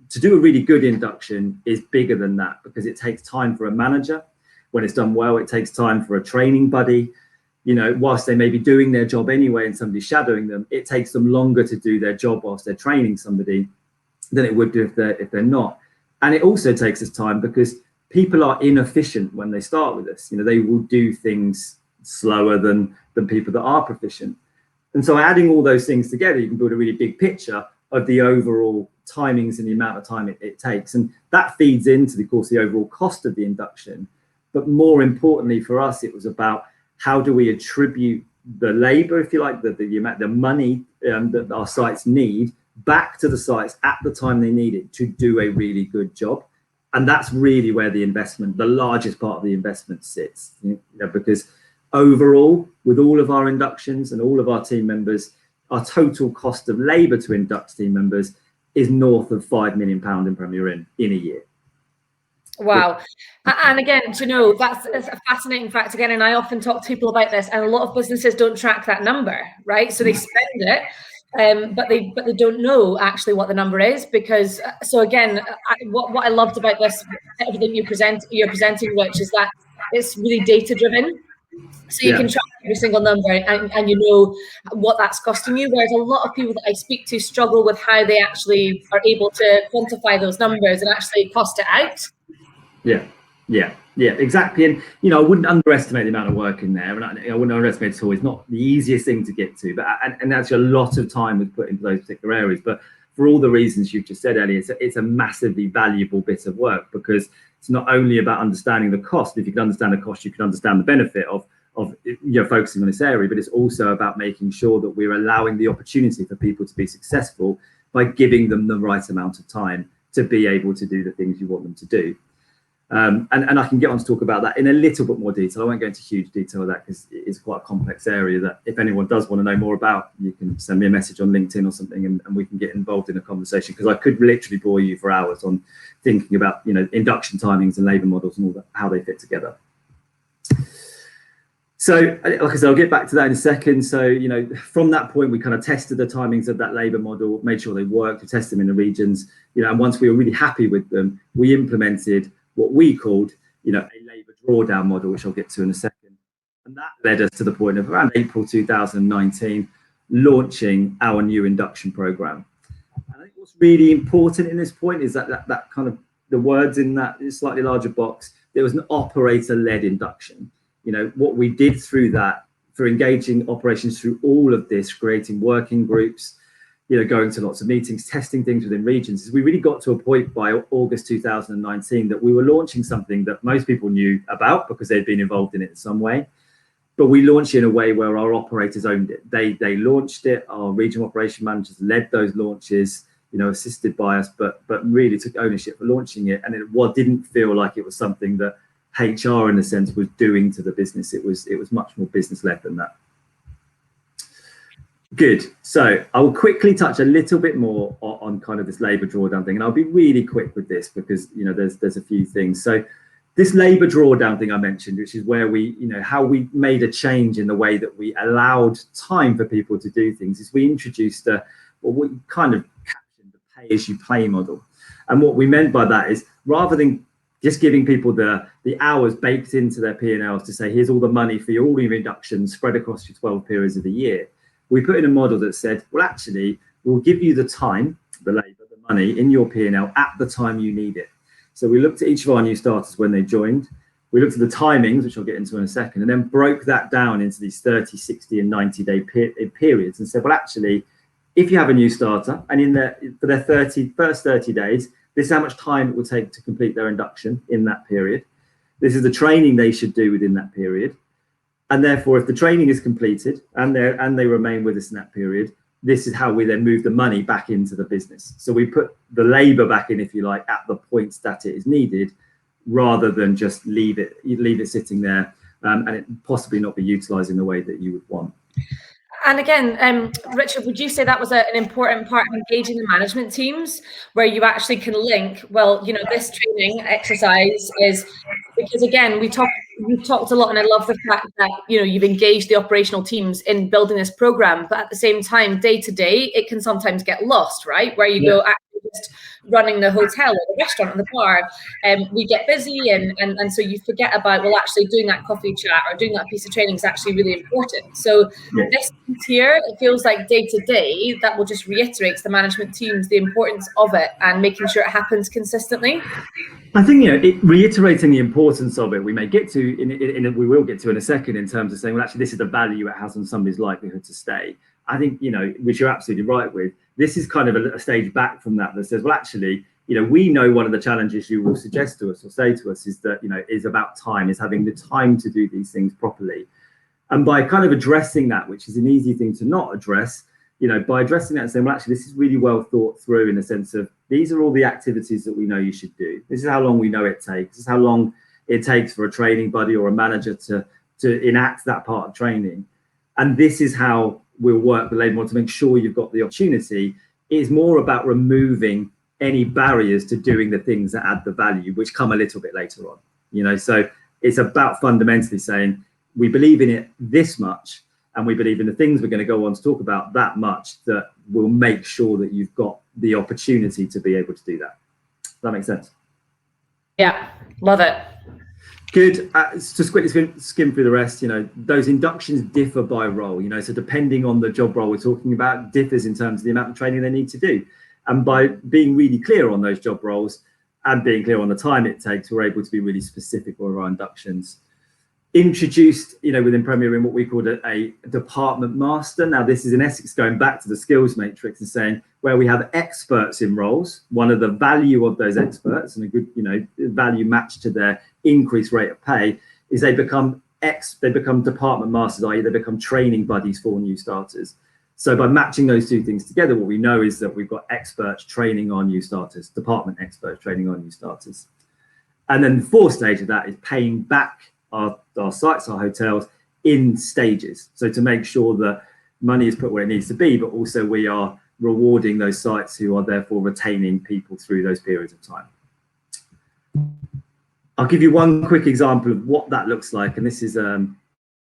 to do a really good induction is bigger than that, because it takes time for a manager. When it's done well, it takes time for a training buddy. Whilst they may be doing their job anyway and somebody's shadowing them, it takes them longer to do their job whilst they're training somebody than it would do if they're not. And it also takes us time because people are inefficient when they start with us. They will do things slower than people that are proficient. And so adding all those things together, you can build a really big picture of the overall timings and the amount of time it takes. And that feeds into, of course, the overall cost of the induction. But more importantly for us, it was about how do we attribute the labor, if you like, the money that our sites need back to the sites at the time they need it to do a really good job. And that's really where the investment, the largest part of the investment sits, because overall, with all of our inductions and all of our team members, our total cost of labor to induct team members is north of £5 million in Premier Inn in a year. Wow. And again, that's a fascinating fact again, and I often talk to people about this, and a lot of businesses don't track that number, right? So they spend it, but they don't know actually what the number is, because so again, what I loved about this, everything you're presenting, Rich, is that it's really data driven. So you can track every single number and you know what that's costing you. Whereas a lot of people that I speak to struggle with how they actually are able to quantify those numbers and actually cost it out. Yeah, exactly. And, I wouldn't underestimate the amount of work in there. And I wouldn't underestimate it at all. It's not the easiest thing to get to, but and actually a lot of time was put into those particular areas. But for all the reasons you've just said, Ellie, it's a massively valuable bit of work, because it's not only about understanding the cost. If you can understand the cost, you can understand the benefit of focusing on this area, but it's also about making sure that we're allowing the opportunity for people to be successful by giving them the right amount of time to be able to do the things you want them to do. And I can get on to talk about that in a little bit more detail. I won't go into huge detail of that because it's quite a complex area that if anyone does want to know more about, you can send me a message on LinkedIn or something and we can get involved in a conversation, because I could literally bore you for hours on thinking about, induction timings and labour models and all that, how they fit together. So, like I said, I'll get back to that in a second. So, from that point, we kind of tested the timings of that labour model, made sure they worked, we tested them in the regions, and once we were really happy with them, we implemented what we called, a labour drawdown model, which I'll get to in a second. And that led us to the point of around April 2019, launching our new induction programme. And I think what's really important in this point is that kind of the words in that slightly larger box, there was an operator-led induction. What we did through that, for engaging operations through all of this, creating working groups, going to lots of meetings, testing things within regions, is we really got to a point by August 2019 that we were launching something that most people knew about because they'd been involved in it in some way. But we launched it in a way where our operators owned it. They launched it, our regional operation managers led those launches. assisted by us, but really took ownership for launching it. And it didn't feel like it was something that HR, in a sense, was doing to the business. It was much more business led than that. Good. So I will quickly touch a little bit more on kind of this labour drawdown thing, and I'll be really quick with this because there's a few things. So this labour drawdown thing I mentioned, which is where we, how we made a change in the way that we allowed time for people to do things, is we introduced we kind of captioned the pay-as-you-play model. And what we meant by that is, rather than just giving people the hours baked into their P&Ls to say, here's all the money for all your inductions spread across your 12 periods of the year, we put in a model that said, well, actually, we'll give you the time, the labour, the money in your P&L at the time you need it. So we looked at each of our new starters when they joined. We looked at the timings, which I'll get into in a second, and then broke that down into these 30, 60, and 90-day periods and said, well, actually, if you have a new starter and for their first 30 days, this is how much time it will take to complete their induction in that period. This is the training they should do within that period. And therefore, if the training is completed and they remain with us in that period, this is how we then move the money back into the business. So we put the labour back in, if you like, at the points that it is needed, rather than just leave it sitting there and it possibly not be utilised in the way that you would want. And again, Richard, would you say that was an important part of engaging the management teams, where you actually can link, well, this training exercise is, because again, we've talked a lot, and I love the fact that, you've engaged the operational teams in building this program, but at the same time, day to day, it can sometimes get lost, right? Where you go, actually just running the hotel or the restaurant or the bar, we get busy and so you forget about, well, actually doing that coffee chat or doing that piece of training is actually really important. So this here, it feels like day to day, that will just reiterate to the management teams the importance of it and making sure it happens consistently. I think reiterating the importance of it, we may get to we will get to in a second, in terms of saying, well, actually, this is the value it has on somebody's likelihood to stay. I think which you're absolutely right with. This is kind of a stage back from that says, well, actually, we know one of the challenges you will suggest to us or say to us is that is about time, is having the time to do these things properly. And by kind of addressing that, which is an easy thing to not address, by addressing that and saying, well, actually, this is really well thought through, in the sense of, these are all the activities that we know you should do. This is how long we know it takes. This is how long it takes for a training buddy or a manager to enact that part of training. And this is how we'll work with labour model to make sure you've got the opportunity. It's more about removing any barriers to doing the things that add the value, which come a little bit later on. So it's about fundamentally saying, we believe in it this much, and we believe in the things we're going to go on to talk about that much, that will make sure that you've got the opportunity to be able to do that. Does that make sense? Yeah, love it. Good. Just quickly skim through the rest. Those inductions differ by role. So depending on the job role we're talking about, differs in terms of the amount of training they need to do. And by being really clear on those job roles and being clear on the time it takes, we're able to be really specific with our inductions. Introduced, within Premier in what we called a department master. Now, this is in essence going back to the skills matrix and saying, where we have experts in roles, one of the value of those experts and a good, value match to their increased rate of pay is they become department masters, i.e. they become training buddies for new starters. So by matching those two things together, what we know is that we've got experts training our new starters, department experts training our new starters. And then the fourth stage of that is paying back our sites, our hotels, in stages. So to make sure that money is put where it needs to be, but also we are rewarding those sites who are therefore retaining people through those periods of time. I'll give you one quick example of what that looks like. And this is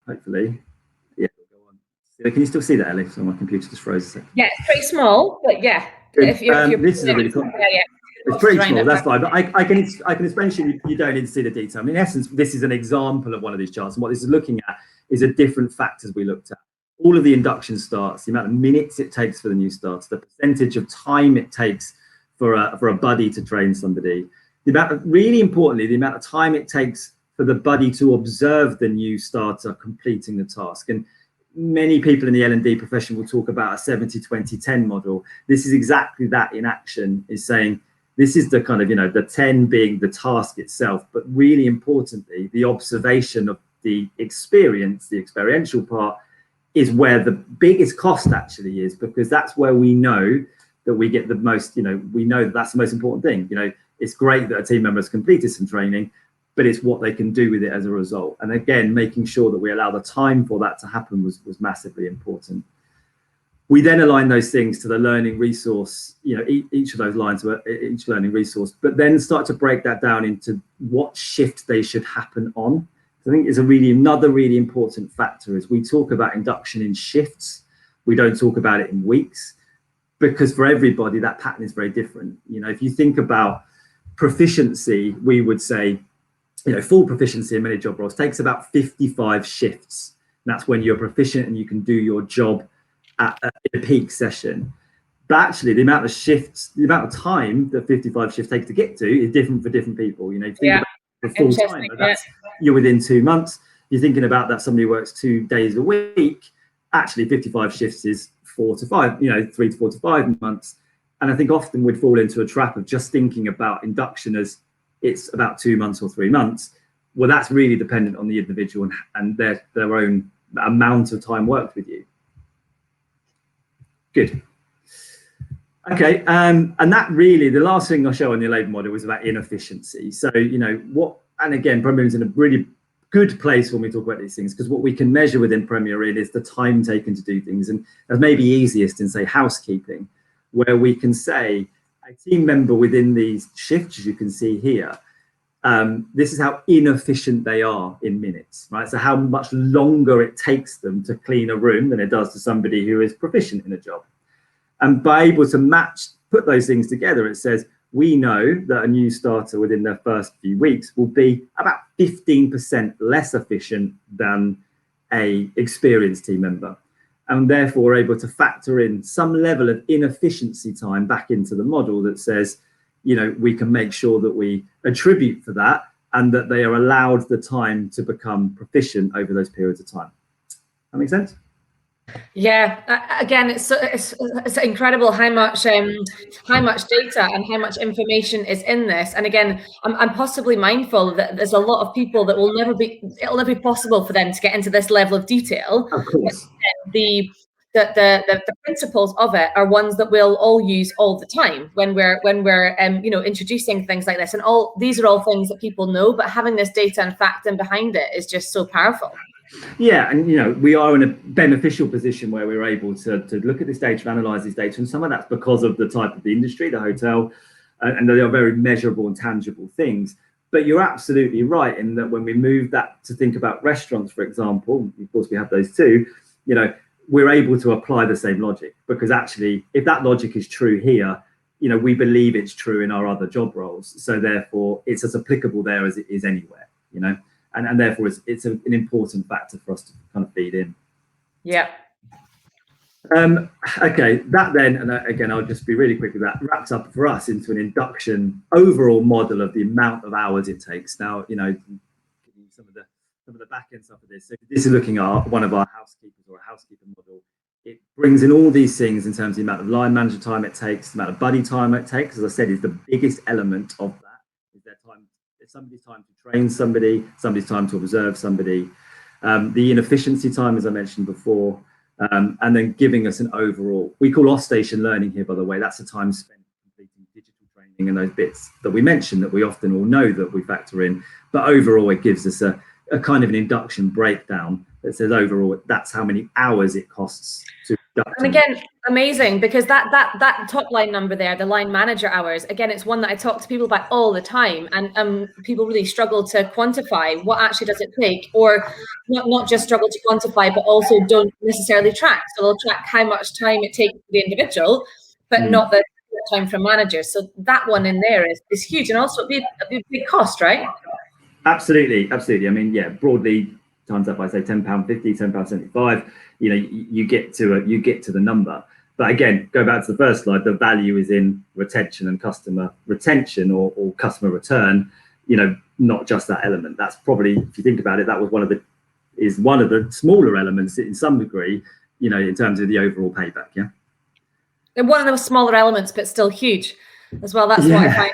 hopefully, yeah, go on. Can you still see that, Ellie? So my computer just froze a second. Yeah, it's pretty small, but yeah. If you're this is a really cool. Yeah. It's pretty small, that's fine. But I can explain to you, you don't need to see the detail. I mean, in essence, this is an example of one of these charts. And what this is looking at is the different factors we looked at. All of the induction starts, the amount of minutes it takes for the new starts, the percentage of time it takes for a buddy to train somebody, really importantly, the amount of time it takes for the buddy to observe the new starter completing the task. And many people in the L&D profession will talk about a 70-20-10 model. This is exactly that in action, is saying, this is the kind of, the 10 being the task itself, but really importantly, the observation of the experience, the experiential part, is where the biggest cost actually is, because that's where we know that we get the most, we know that's the most important thing. It's great that a team member has completed some training, but it's what they can do with it as a result. And again, making sure that we allow the time for that to happen was massively important. We then align those things to the learning resource, each of those lines were each learning resource, but then start to break that down into what shift they should happen on. I think is another really important factor is we talk about induction in shifts. We don't talk about it in weeks, because for everybody that pattern is very different. If you think about proficiency, we would say, full proficiency in many job roles takes about 55 shifts. And that's when you're proficient and you can do your job at a peak session. But actually, the amount of shifts, the amount of time that 55 shifts take to get to is different for different people. If you think about the full time, you're within 2 months. You're thinking about that somebody works 2 days a week. Actually, 55 shifts is 4 to 5, 3 to 4 to 5 months. And I think often we'd fall into a trap of just thinking about induction as it's about 2 months or 3 months. Well, that's really dependent on the individual and their own amount of time worked with you. Good. Okay, and that really, the last thing I'll show on your labour model was about inefficiency. So, and again, Premier is in a really good place when we talk about these things, because what we can measure within Premier is the time taken to do things. And that's maybe easiest in, say, housekeeping, where we can say a team member within these shifts, as you can see here, this is how inefficient they are in minutes, right? So how much longer it takes them to clean a room than it does to somebody who is proficient in a job. And by able to put those things together, it says, we know that a new starter within their first few weeks will be about 15% less efficient than a experienced team member. And therefore we're able to factor in some level of inefficiency time back into the model that says, we can make sure that we attribute for that and that they are allowed the time to become proficient over those periods of time. That make sense? Yeah, again, it's incredible how much data and how much information is in this. And again, I'm possibly mindful that there's a lot of people that it'll never be possible for them to get into this level of detail. Of course. The principles of it are ones that we'll all use all the time when we're introducing things like this. And these are all things that people know, but having this data and fact in behind it is just so powerful. Yeah, and we are in a beneficial position where we're able to look at this data, analyze this data, and some of that's because of the type of the industry, the hotel, and they are very measurable and tangible things. But you're absolutely right in that when we move that to think about restaurants, for example, of course we have those too, we're able to apply the same logic, because actually, if that logic is true here, we believe it's true in our other job roles. So therefore, it's as applicable there as it is anywhere, and therefore it's an important factor for us to kind of feed in. Yeah. Okay, that then, and again, I'll just be really quick with that, wraps up for us into an induction overall model of the amount of hours it takes. Now, some of the back end stuff of this. So this is looking at one of our housekeepers or a housekeeper model. It brings in all these things in terms of the amount of line manager time it takes, the amount of buddy time it takes. As I said, is the biggest element of that. Is their time, it's somebody's time to train somebody, somebody's time to observe somebody, the inefficiency time, as I mentioned before, and then giving us an overall. We call off-station learning here, by the way. That's the time spent completing digital training and those bits that we mentioned that we often all know that we factor in. But overall, it gives us a kind of an induction breakdown that says overall that's how many hours it costs to induct. And again, amazing, because that top line number there, the line manager hours, again, it's one that I talk to people about all the time, and people really struggle to quantify what actually does it take, or not just struggle to quantify, but also don't necessarily track. So they'll track how much time it takes for the individual, but not the time for managers. So that one in there is huge, and also it'd be a big cost, right? Absolutely. I mean, yeah, broadly times up by say £10.50, £10.75. You get to the number. But again, go back to the first slide. The value is in retention and customer retention or customer return. Not just that element. That's probably, if you think about it, that was one of the smaller elements in some degree. In terms of the overall payback. Yeah. And one of those smaller elements, but still huge as well. That's what I find.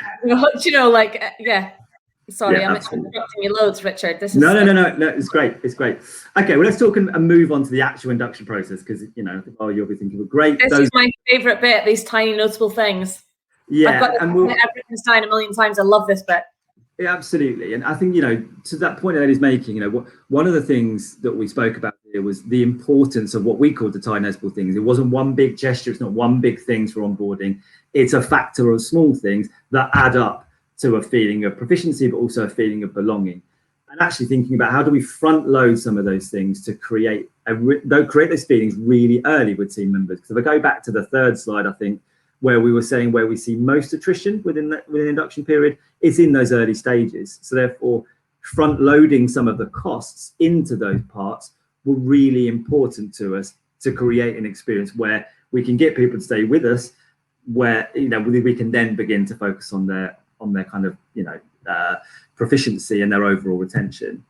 Sorry, I'm interrupting you loads, Richard. This is no. It's great. It's great. Okay, well, let's talk and move on to the actual induction process, because you'll be thinking, well, great. This is my favourite bit. These tiny noticeable things. Yeah, I've got this bit written down a million times. I love this bit. Yeah, absolutely. And I think, to that point that he's making, one of the things that we spoke about here was the importance of what we called the tiny noticeable things. It wasn't one big gesture. It's not one big thing for onboarding. It's a factor of small things that add up to a feeling of proficiency, but also a feeling of belonging. And actually thinking about how do we front load some of those things to create those feelings really early with team members. Because if I go back to the third slide, I think, where we were saying where we see most attrition within the induction period, is in those early stages. So therefore, front loading some of the costs into those parts were really important to us to create an experience where we can get people to stay with us, where we can then begin to focus on their kind of proficiency and their overall retention.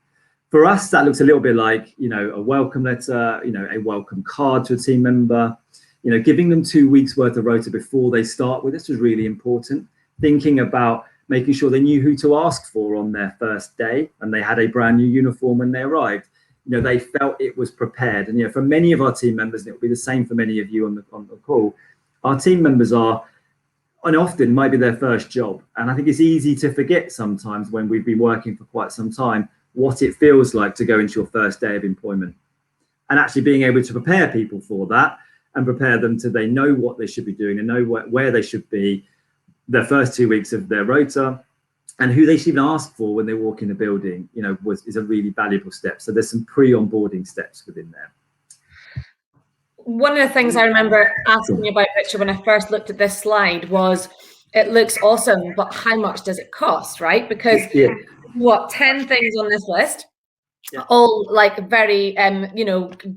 For us, that looks a little bit like a welcome letter, a welcome card to a team member. Giving them 2 weeks worth of rota before they start with us was really important. Thinking about making sure they knew who to ask for on their first day, and they had a brand new uniform when they arrived. They felt it was prepared. And for many of our team members, and it will be the same for many of you on the call, our team members are, and often might be their first job. And I think it's easy to forget sometimes, when we've been working for quite some time, what it feels like to go into your first day of employment. And actually being able to prepare people for that, and prepare them to they know what they should be doing and know where they should be their first 2 weeks of their rota, and who they should even ask for when they walk in the building, is a really valuable step. So there's some pre-onboarding steps within there. One of the things I remember asking you about, Richard, when I first looked at this slide was, it looks awesome, but how much does it cost, right? Because 10 things on this list, all like very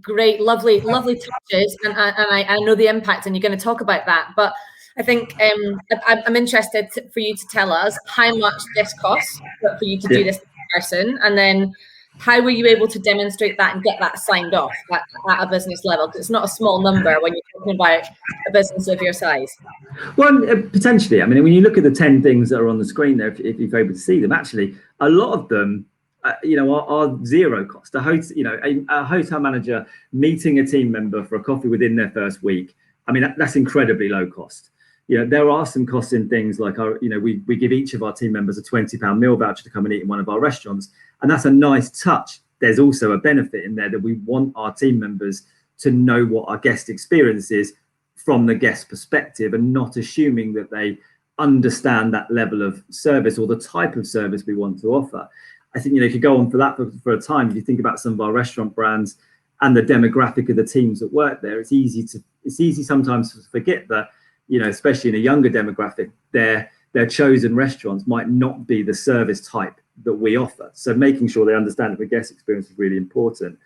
great, lovely touches, and I know the impact, and you're going to talk about that, but I think I'm interested for you to tell us how much this costs for you to do this in person, and then how were you able to demonstrate that and get that signed off at a business level? Because it's not a small number when you're talking about a business of your size. Well, potentially. I mean, when you look at the 10 things that are on the screen there, if you're able to see them, actually, a lot of them are zero cost. A hotel manager meeting a team member for a coffee within their first week, I mean, that's incredibly low cost. There are some costs in things like we give each of our team members a £20 meal voucher to come and eat in one of our restaurants, and that's a nice touch. There's also a benefit in there that we want our team members to know what our guest experience is from the guest perspective, and not assuming that they understand that level of service or the type of service we want to offer. I think, if you go on for that for a time, if you think about some of our restaurant brands and the demographic of the teams that work there, it's easy sometimes to forget that, especially in a younger demographic, their chosen restaurants might not be the service type that we offer. So making sure they understand the guest experience is really important.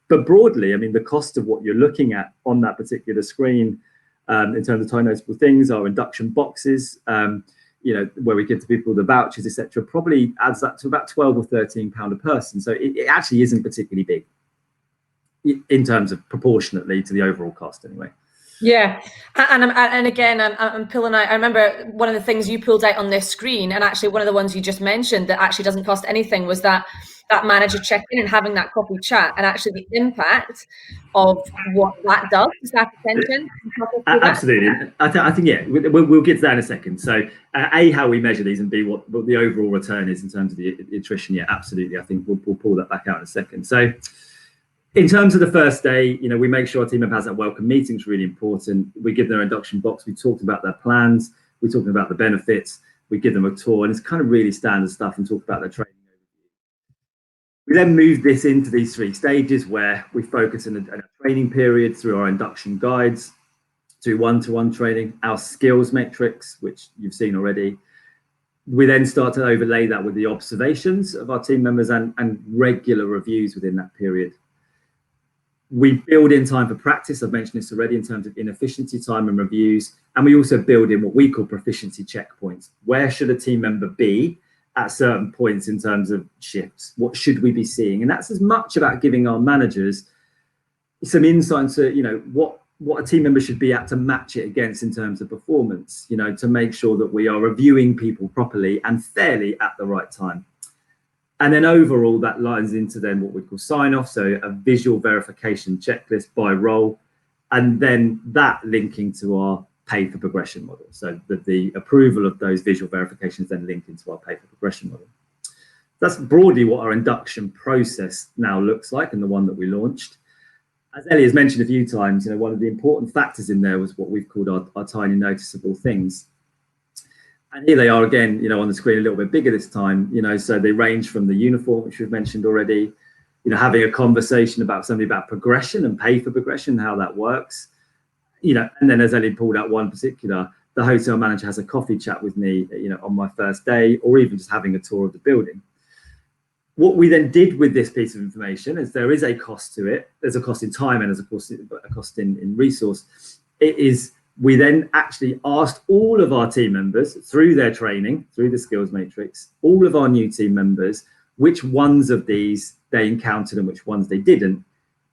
But broadly, I mean, the cost of what you're looking at on that particular screen, in terms of tiny noticeable things, our induction boxes, where we give to people the vouchers, etc., probably adds up to about £12 or £13 a person. So it actually isn't particularly big in terms of proportionately to the overall cost, anyway. Yeah, and again, I'm pulling out. I remember one of the things you pulled out on this screen, and actually one of the ones you just mentioned that actually doesn't cost anything, was that manager check-in and having that coffee chat, and actually the impact of what that does to staff retention. Absolutely, I think we'll get to that in a second. So A, how we measure these, and B, what the overall return is in terms of the attrition. Yeah, absolutely. I think we'll pull that back out in a second. So in terms of the first day, we make sure our team member has that welcome meeting. It's really important. We give them their induction box. We talked about their plans. We're talking about the benefits. We give them a tour, and it's kind of really standard stuff, and talk about their training. We then move this into these 3 stages where we focus in a training period through our induction guides, to one-to-one training, our skills metrics, which you've seen already. We then start to overlay that with the observations of our team members and regular reviews within that period. We build in time for practice. I've mentioned this already in terms of inefficiency time and reviews. And we also build in what we call proficiency checkpoints. Where should a team member be at certain points in terms of shifts? What should we be seeing? And that's as much about giving our managers some insight into, what a team member should be at to match it against in terms of performance, to make sure that we are reviewing people properly and fairly at the right time. And then overall, that lines into then what we call sign-off, so a visual verification checklist by role, and then that linking to our pay for progression model. So the approval of those visual verifications then link into our pay for progression model. That's broadly what our induction process now looks like, and the one that we launched. As Ellie has mentioned a few times, one of the important factors in there was what we've called our tiny noticeable things. And here they are again, on the screen a little bit bigger this time, so they range from the uniform, which we've mentioned already, having a conversation about somebody about progression and pay for progression, how that works, and then as Ellie pulled out one particular, the hotel manager has a coffee chat with me, on my first day, or even just having a tour of the building. What we then did with this piece of information is there is a cost to it. There's a cost in time and there's a cost in resource. It is, we then actually asked all of our team members through their training, through the skills matrix, all of our new team members, which ones of these they encountered and which ones they didn't.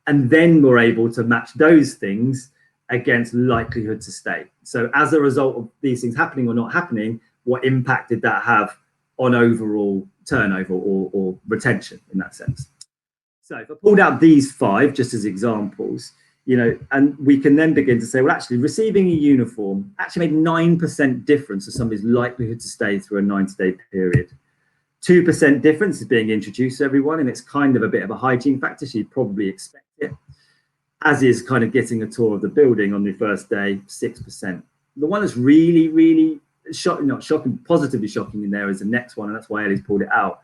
And then we're able to match those things against likelihood to stay. So as a result of these things happening or not happening, what impact did that have on overall turnover or retention in that sense? So if I pulled out these 5 just as examples, and we can then begin to say, well, actually receiving a uniform actually made 9% difference to somebody's likelihood to stay through a 90-day period. 2% difference is being introduced to everyone, and it's kind of a bit of a hygiene factor, so you'd probably expect it. As is kind of getting a tour of the building on the first day, 6%. The one that's really, really shocking, not shocking, positively shocking in there is the next one, and that's why Ellie's pulled it out.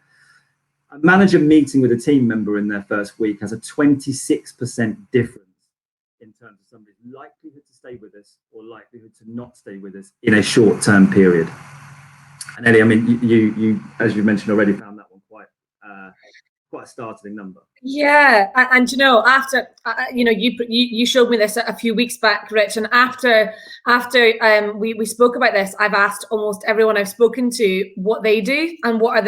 A manager meeting with a team member in their first week has a 26% difference in terms of somebody's likelihood to stay with us or likelihood to not stay with us in a short-term period. And Ellie, I mean, you as you mentioned already, found that one quite a startling number. Yeah, and after you showed me this a few weeks back, Rich, and after we spoke about this, I've asked almost everyone I've spoken to what they do and what are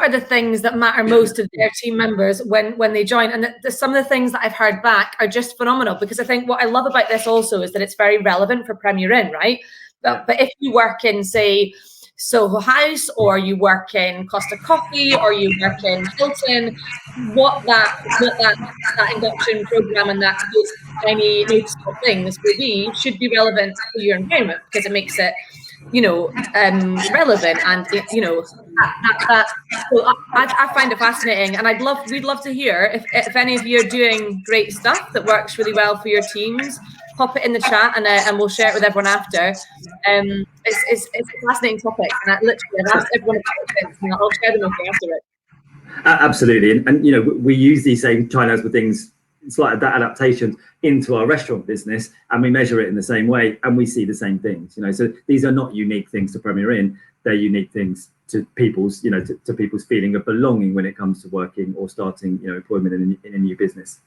the things that matter most to their team members when they join. And some of the things that I've heard back are just phenomenal, because I think what I love about this also is that it's very relevant for Premier Inn, right? But if you work in, say, Soho House, or you work in Costa Coffee, or you work in Hilton, what that induction program and that those tiny noticeable things will be should be relevant to your environment, because it makes it relevant, and so I find it fascinating, and we'd love to hear if any of you are doing great stuff that works really well for your teams. Pop it in the chat, and we'll share it with everyone after. It's a fascinating topic, and I've asked everyone about it, and I'll share them with you after it. Absolutely, and we use these same China's with things. It's like that adaptation into our restaurant business, and we measure it in the same way, and we see the same things. So these are not unique things to Premier Inn; they're unique things to people's, to people's feeling of belonging when it comes to working or starting, employment in a new business.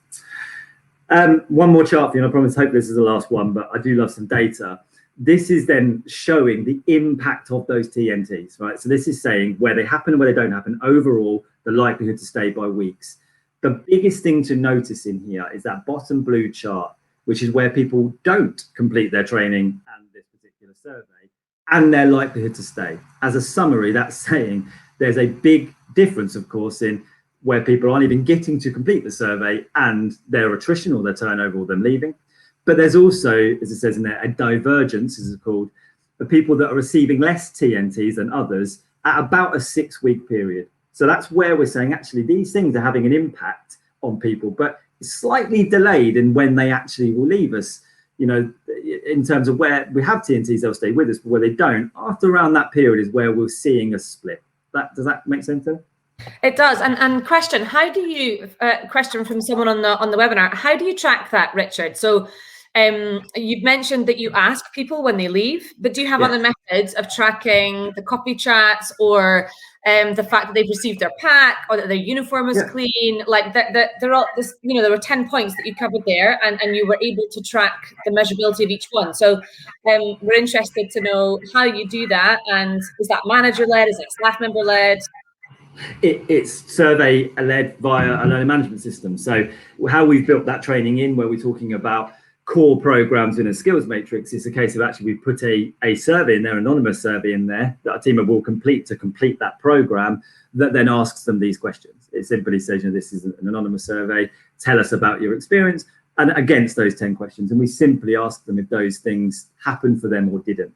One more chart for you, and I promise, hope this is the last one, but I do love some data. This is then showing the impact of those TNTs, right? So this is saying where they happen and where they don't happen, overall, the likelihood to stay by weeks. The biggest thing to notice in here is that bottom blue chart, which is where people don't complete their training and this particular survey, and their likelihood to stay. As a summary, that's saying there's a big difference, of course, in where people aren't even getting to complete the survey and their attrition or their turnover or them leaving. But there's also, as it says in there, a divergence, as it's called, the people that are receiving less TNTs than others at about a 6-week period. So that's where we're saying, actually, these things are having an impact on people, but it's slightly delayed in when they actually will leave us. In terms of where we have TNTs, they'll stay with us, but where they don't, after around that period is where we're seeing a split. Does that make sense then? It does. And question, how do you, question from someone on the webinar, how do you track that, Richard? So you've mentioned that you ask people when they leave, but do you have other methods of tracking the coffee chats, or the fact that they've received their pack, or that their uniform is clean? Like they're all this, there were 10 points that you covered there, and you were able to track the measurability of each one. So we're interested to know how you do that, and is that manager led? Is it staff member led? It's survey led via a learning management system. So how we've built that training in, where we're talking about core programs in a skills matrix. It's a case of actually we put a survey in there, anonymous survey in there that a team member will complete that program, that then asks them these questions. It simply says, this is an anonymous survey, tell us about your experience, and against those 10 questions. And we simply ask them if those things happened for them or didn't.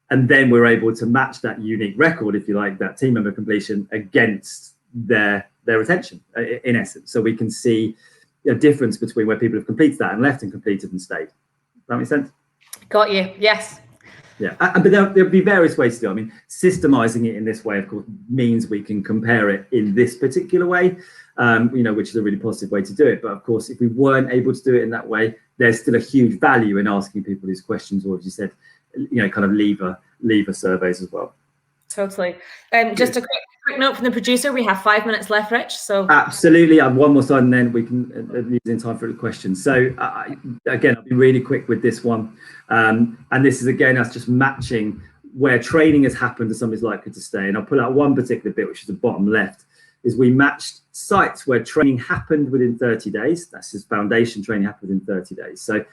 And then we're able to match that unique record, if you like, that team member completion against their retention, in essence. So we can see a difference between where people have completed that and left and completed and stayed. Does that make sense? Got you. Yes. Yeah, but there'll be various ways to do it. I mean, systemizing it in this way, of course, means we can compare it in this particular way, which is a really positive way to do it. But of course, if we weren't able to do it in that way, there's still a huge value in asking people these questions, or as you said, kind of lever surveys as well. Totally. Just a quick note from the producer, we have 5 minutes left, Rich. So absolutely, I have one more slide and then we can leave in time for the questions. So again, I'll be really quick with this one. And this is, again, us just matching where training has happened to somebody's likely to stay. And I'll pull out one particular bit, which is the bottom left, is we matched sites where training happened within 30 days. That's his foundation training happened within 30 days. So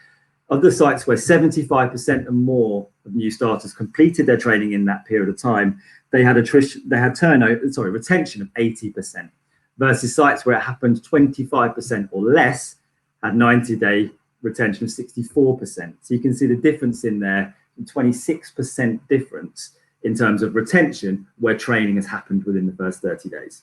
of the sites where 75% and more of new starters completed their training in that period of time, they had retention of 80%, versus sites where it happened 25% or less had 90-day retention of 64%. So you can see the difference in there, 26% difference in terms of retention where training has happened within the first 30 days.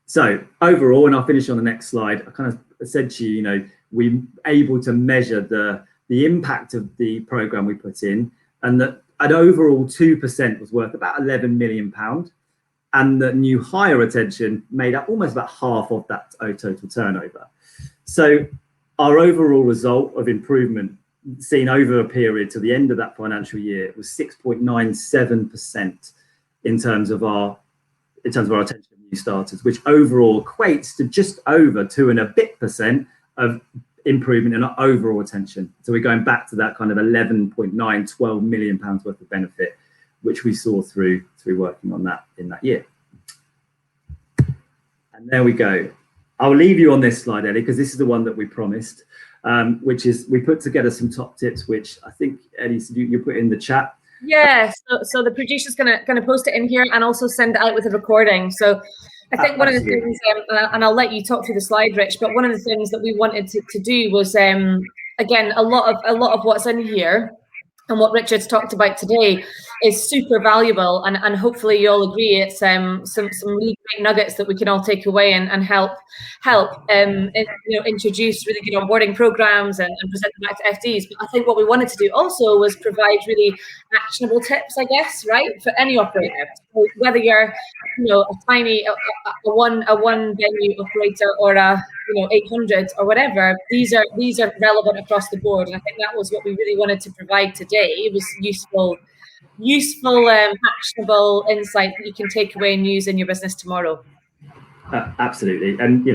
So overall, and I'll finish on the next slide, I kind of said to you, we're able to measure the impact of the program we put in, and that an overall 2% was worth about £11 million, and that new hire retention made up almost about half of that total turnover. So our overall result of improvement seen over a period to the end of that financial year was 6.97% in terms of our attention of new starters, which overall equates to just over 2 and a bit % of improvement in our overall attention. So we're going back to that kind of 12 million pounds worth of benefit, which we saw through working on that in that year. And there we go. I'll leave you on this slide, Ellie, because this is the one that we promised, which is we put together some top tips, which I think, Ellie, you put in the chat. Yeah, so the producer's gonna post it in here and also send it out with a recording. So I think one of the things, and I'll let you talk through the slide, Rich, but one of the things that we wanted to do was, again, a lot of what's in here and what Richard's talked about today is super valuable, and hopefully you all agree it's some really great nuggets that we can all take away and help introduce really good onboarding programs and present them back to FDs. But I think what we wanted to do also was provide really actionable tips, I guess, right, for any operator. So whether you're a tiny a one venue operator or a 800 or whatever, these are relevant across the board, and I think that was what we really wanted to provide today. It was useful actionable insight that you can take away and use in your business tomorrow. Absolutely. And I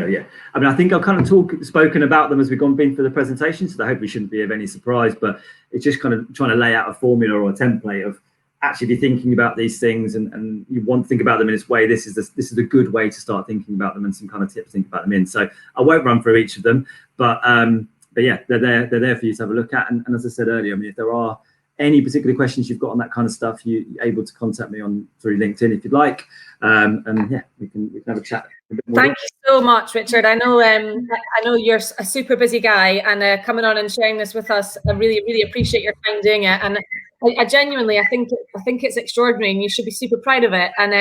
mean, I think I've kind of spoken about them as we've been through the presentation, so I hope we shouldn't be of any surprise, but it's just kind of trying to lay out a formula or a template of actually be thinking about these things, and you want to think about them in this way. This is a good way to start thinking about them, and some kind of tips to think about them in. So I won't run through each of them, but yeah, they're there for you to have a look at. And as I said earlier, I mean, if there are any particular questions you've got on that kind of stuff, you're able to contact me through LinkedIn if you'd like, and yeah, we can have a chat. Thank you so much, Richard. I know you're a super busy guy, and coming on and sharing this with us, I really appreciate your time doing it. And I genuinely, I think it's extraordinary, and you should be super proud of it. And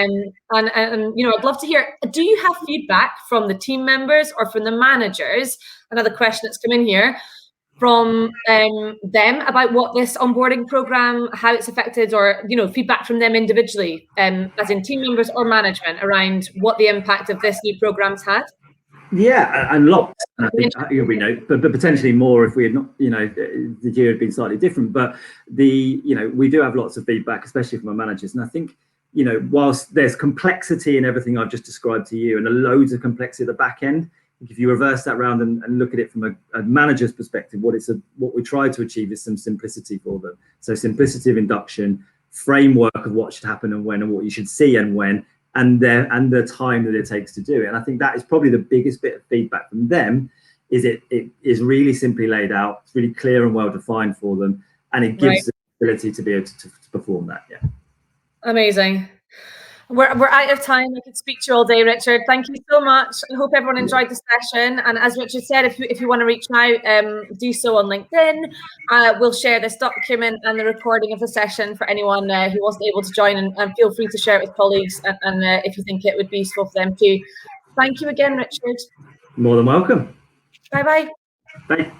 I'd love to hear. Do you have feedback from the team members or from the managers? Another question that's come in here from them about what this onboarding program, how it's affected, or feedback from them individually, as in team members or management, around what the impact of this new program's had. Yeah, and lots. I think but potentially more if we had not, the year had been slightly different. But we do have lots of feedback, especially from our managers. And I think, whilst there's complexity in everything I've just described to you, and loads of complexity at the back end, if you reverse that round and look at it from a manager's perspective, what we try to achieve is some simplicity for them. So simplicity of induction, framework of what should happen and when, and what you should see and when, and the time that it takes to do it. And I think that is probably the biggest bit of feedback from them, is it is really simply laid out. It's really clear and well defined for them, and it gives the ability to be able to perform that. Yeah. Amazing. We're out of time. I could speak to you all day, Richard. Thank you so much. I hope everyone enjoyed the session. And as Richard said, if you want to reach out, do so on LinkedIn. We'll share this document and the recording of the session for anyone who wasn't able to join, and feel free to share it with colleagues and if you think it would be useful for them too. Thank you again, Richard. More than welcome. Bye-bye. Bye.